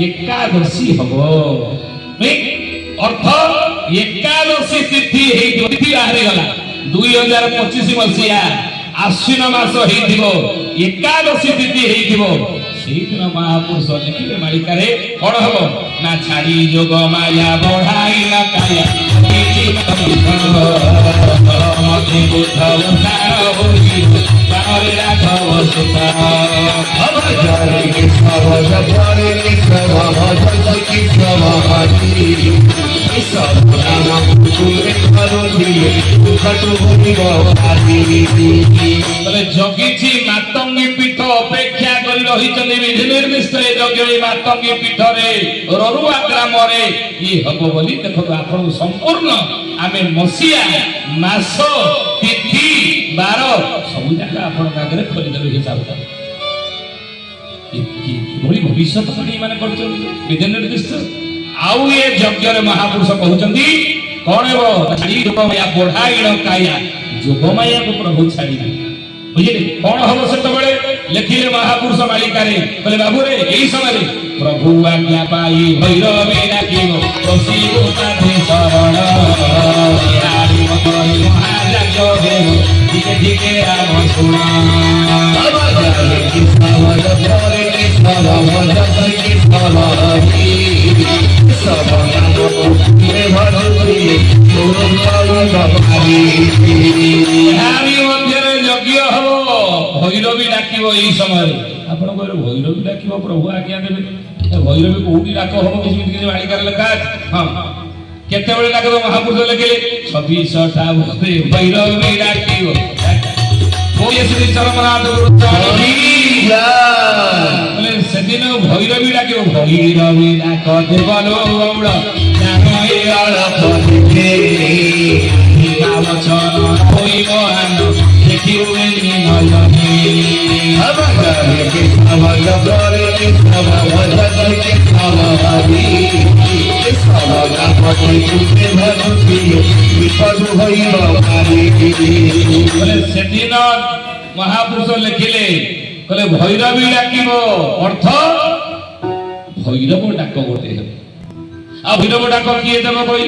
एकादशी हम अर्थ एकादशी तिथि बाहरी गला 2025 मसीहा आश्विन मास एकादशी तिथि दिन महापुरुष लिखे मालिकार कौन हम ना छाड़ी जोग माया बढ़ाई काया जगी मातंगी पीठ अपेक्षा कर रही निर्दिष्ट मातंगी पीठ ररुआ ग्राम ये हम बोली देखो आप संपूर्ण आम मसीहा मास तिथि बार सब जाक आप खोलीदेवे हिसाब भविष्य विधि निर्दिष्ट आउ ये यज्ञ महापुरुष कहते कौन है बढ़ाई काया जोगमाया को प्रभु छाड़ी बुझे कौन हम से लिखिले महापुरुष मालिकारे बोले बाबू रे यही समय प्रभु आज्ञा पाई भैरवी डाकिब बसिबो ताथे शरण यारी मकई महाराज देव धीरे धीरे राम सुन बाबा की सावध भरे के सावध की सावधी सब नाम के भरती तोर पावन भारी यारी मध्य यज्ञ हो भैरवी डाकिब यही समय आपण कहले भैरवी डाकिब प्रभु आज्ञा देबे भैरवी कोठी डाक हम किसी मालिकार लिखा हां केते बेले डाक महापुरुष लिखिले 26 टा भैरवी डाकिब बोले श्री चरमनाथ गुरु बोले सेदिन भैरवी डाकिब भैरवी डाक देवलो गौड़ नामय अलपते बावचन होइब आनो देखिबे निमलनी अबगरे के अबग बरे के अबग के अबगी सबगा पति तुते भक्ति विपद होइब पारी बोले सेदिन महापुरुष लिखिले कहले भैरवी डाकिब अर्थ भैरव डाक गोटे आ भैरव डाक किए देव कहले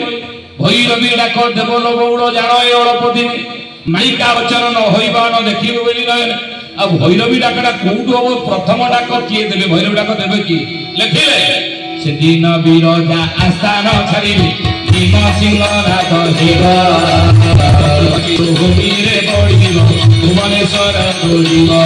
भैरवी डाक देवल गौड़ जान ए अल्प दिन माइका वचन न होइबा न देखिबे बोली न आ भैरवी डाकटा कोउठो हो प्रथम डाक किए देबे भैरवी डाक देबे की लिखिले से दिन विरजा आस्थान छाड़िबे भीम सिंह नाथ हेबा भूमि रे पड़िबो भुवनेश्वर तुलिबो